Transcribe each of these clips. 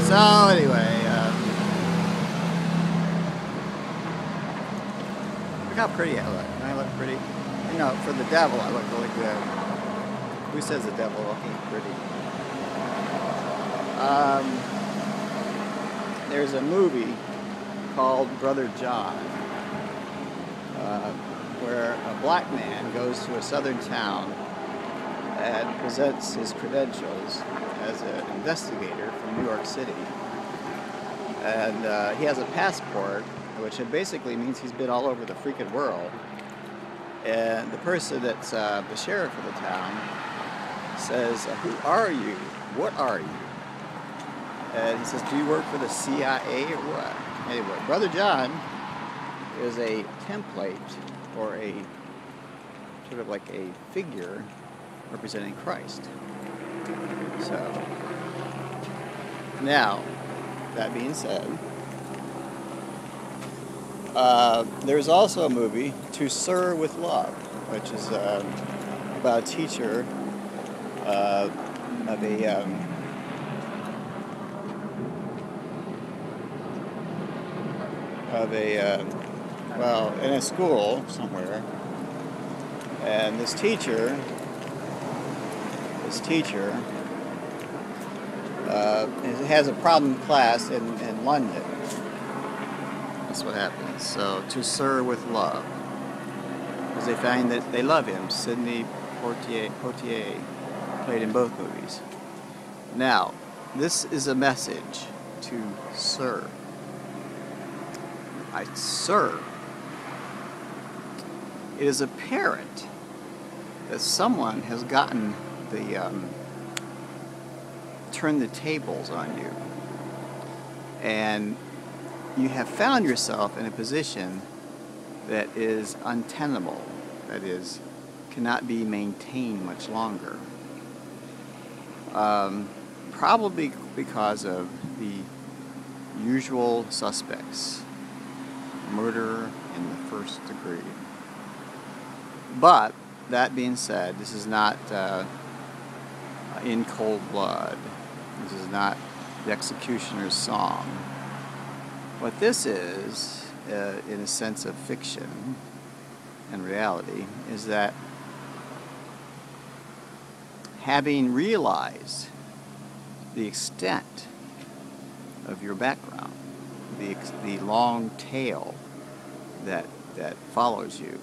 So anyway, look how pretty I look. Don't I look pretty? You know, for the devil, I look really good. Who says the devil looking pretty? There's a movie called Brother John, where a black man goes to a southern town and presents his credentials as an investigator from New York City. And he has a passport, which basically means he's been all over the freaking world. And the person that's the sheriff of the town says, "Who are you? What are you?" And he says, "Do you work for the CIA or what?" Anyway, Brother John is a template, or a sort of like a figure representing Christ. So, now, that being said, there's also a movie, To Sir with Love, which is about a teacher of well, in a school somewhere, and this teacher has a problem class in London. That's what happens. So, To Sir with Love, because they find that they love him. Sidney Poitier played in both movies. Now, this is a message to Sir. Sir, it is apparent that someone has gotten turned the tables on you, and you have found yourself in a position that is untenable, that is, cannot be maintained much longer. Probably because of the usual suspects. Murder in the first degree. But, that being said, this is not in cold blood. This is not the executioner's song. What this is, in a sense of fiction and reality, is that having realized the extent of your background, the long tail that follows you,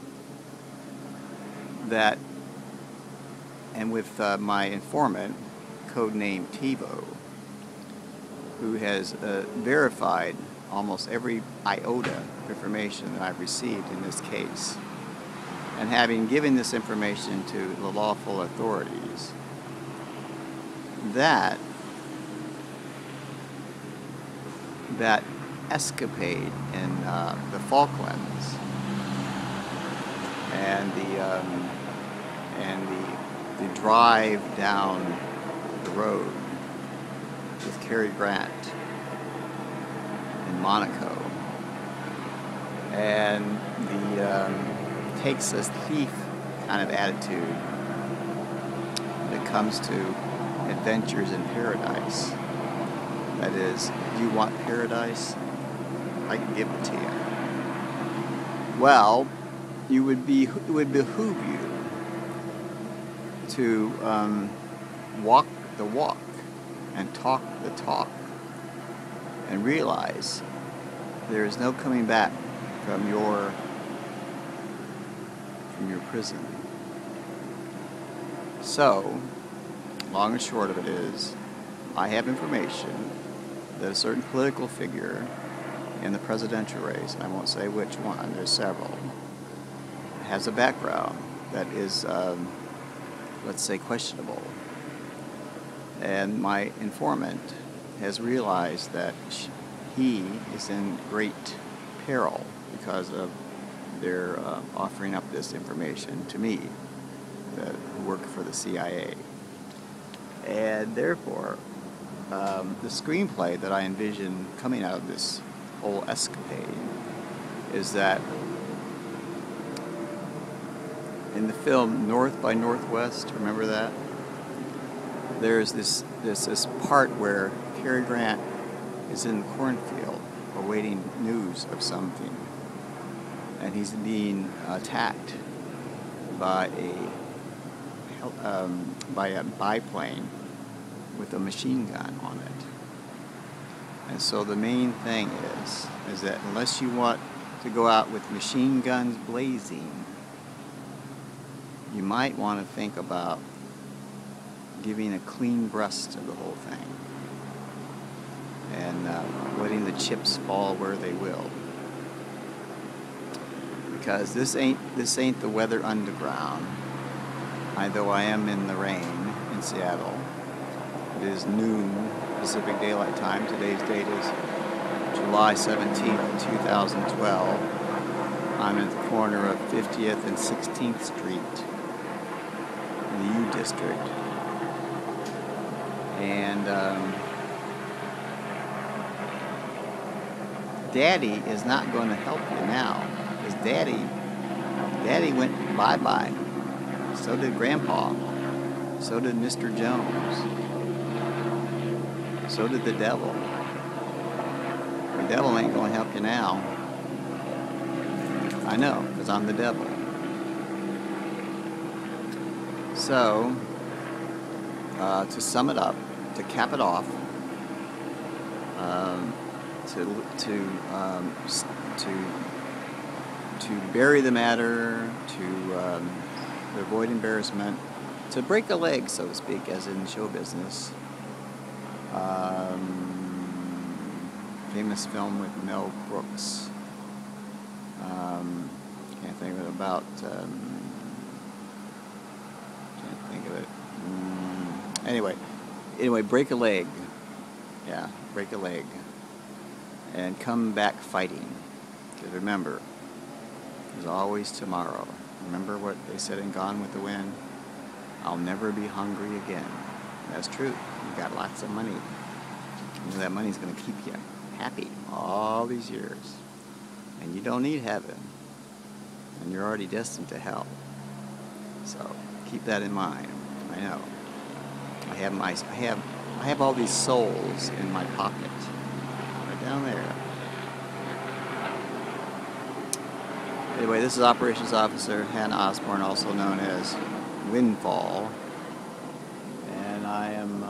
and with my informant, codenamed TiVo, who has verified almost every iota of information that I've received in this case, and having given this information to the lawful authorities, that escapade in the Falklands and the drive down the road with Cary Grant in Monaco, and the takes a thief kind of attitude when it comes to adventures in paradise. That is, do you want paradise? I can give it to you. Well, it would behoove you to walk the walk and talk the talk, and realize there is no coming back from your prison. So, long and short of it is, I have information that a certain political figure in the presidential race, and I won't say which one, there's several, has a background that is, let's say, questionable. And my informant has realized that he is in great peril because of their offering up this information to me, that work for the CIA. And therefore, the screenplay that I envision coming out of this whole escapade is that in the film North by Northwest, remember that? There's this part where Cary Grant is in the cornfield awaiting news of something, and he's being attacked by a biplane with a machine gun on it. And so the main thing is that unless you want to go out with machine guns blazing, you might want to think about giving a clean breast to the whole thing and letting the chips fall where they will. Because this ain't the weather underground. Though I am in the rain in Seattle. It is noon Pacific Daylight Time. Today's date is July 17th, 2012. I'm at the corner of 50th and 16th Street in the U District. And Daddy is not going to help you now. Because Daddy went bye-bye. So did Grandpa. So did Mr. Jones. So did the devil. The devil ain't going to help you now. I know, because I'm the devil. So, to sum it up, to cap it off, to bury the matter, to avoid embarrassment, to break a leg, so to speak, as in show business. Famous film with Mel Brooks. Can't think of it about. Can't think of it. Anyway, break a leg. Yeah, break a leg, and come back fighting. Because remember, there's always tomorrow. Remember what they said in Gone with the Wind? I'll never be hungry again. That's true. You've got lots of money. You know that money's going to keep you happy all these years. And you don't need heaven. And you're already destined to hell. So keep that in mind. I know. I have all these souls in my pocket. Right down there. Anyway, this is Operations Officer Hannah Osborne, also known as Windfall, and I'm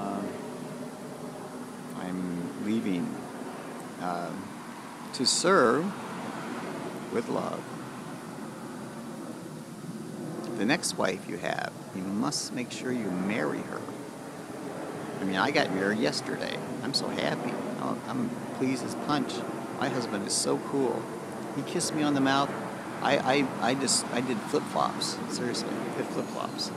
leaving to serve with love. The next wife you have, you must make sure you marry her. I mean, I got married yesterday. I'm so happy. I'm pleased as punch. My husband is so cool. He kissed me on the mouth. I did flip-flops. Seriously, I did flip-flops.